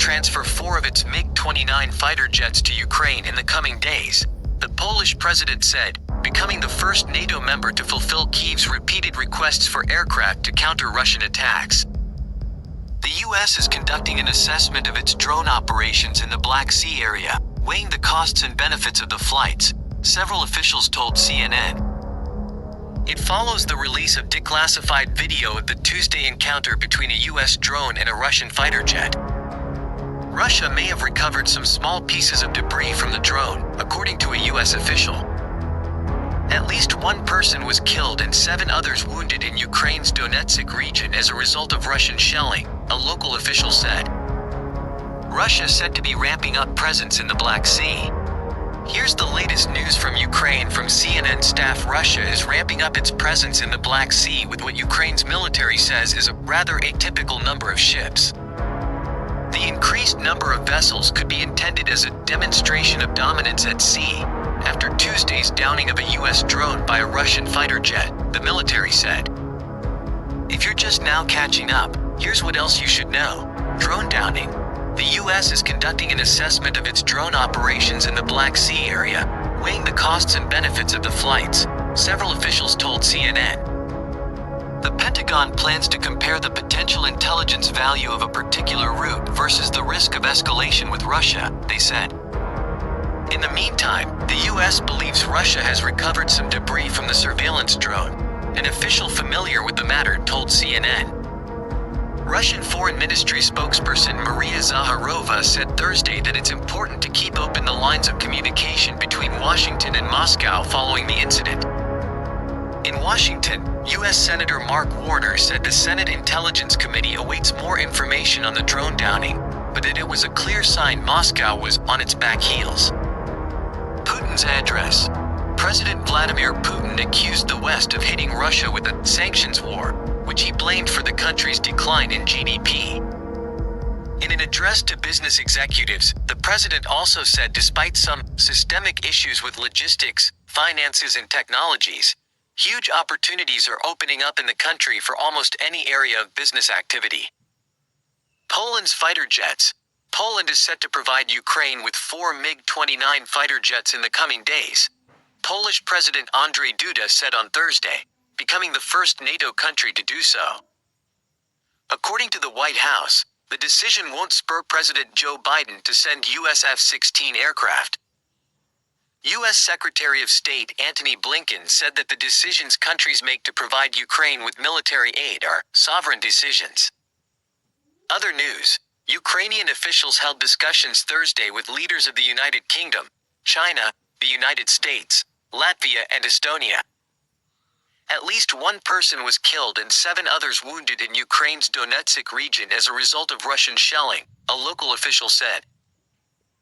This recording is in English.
transfer 4 of its MiG-29 fighter jets to Ukraine in the coming days, the Polish president said, becoming the first NATO member to fulfill Kyiv's repeated requests for aircraft to counter Russian attacks. The U.S. is conducting an assessment of its drone operations in the Black Sea area, weighing the costs and benefits of the flights, several officials told CNN. It follows the release of declassified video of the Tuesday encounter between a U.S. drone and a Russian fighter jet. Russia may have recovered some small pieces of debris from the drone, according to a U.S. official. At least 1 person was killed and 7 others wounded in Ukraine's Donetsk region as a result of Russian shelling, a local official said. Russia is said to be ramping up presence in the Black Sea. Here's the latest news from Ukraine from CNN staff. Russia is ramping up its presence in the Black Sea with what Ukraine's military says is a rather atypical number of ships. The increased number of vessels could be intended as a demonstration of dominance at sea, after Tuesday's downing of a U.S. drone by a Russian fighter jet, the military said. If you're just now catching up, here's what else you should know. Drone downing. The U.S. is conducting an assessment of its drone operations in the Black Sea area, weighing the costs and benefits of the flights, several officials told CNN. The Pentagon plans to compare the potential intelligence value of a particular route versus the risk of escalation with Russia, they said. In the meantime, the U.S. believes Russia has recovered some debris from the surveillance drone, an official familiar with the matter told CNN. Russian Foreign Ministry spokesperson Maria Zakharova said Thursday that it's important to keep open the lines of communication between Washington and Moscow following the incident. In Washington, U.S. Senator Mark Warner said the Senate Intelligence Committee awaits more information on the drone downing, but that it was a clear sign Moscow was on its back heels. Putin's address. President Vladimir Putin accused the West of hitting Russia with a sanctions war, which he blamed for the country's decline in GDP. In an address to business executives, the president also said despite some systemic issues with logistics, finances, and technologies, huge opportunities are opening up in the country for almost any area of business activity. Poland's fighter jets. Poland is set to provide Ukraine with 4 MiG-29 fighter jets in the coming days, Polish President Andrzej Duda said on Thursday, becoming the first NATO country to do so. According to the White House, the decision won't spur President Joe Biden to send U.S. F-16 aircraft. U.S. Secretary of State Antony Blinken said that the decisions countries make to provide Ukraine with military aid are sovereign decisions. Other news: Ukrainian officials held discussions Thursday with leaders of the United Kingdom, China, the United States, Latvia, and Estonia. At least 1 person was killed and 7 others wounded in Ukraine's Donetsk region as a result of Russian shelling, a local official said.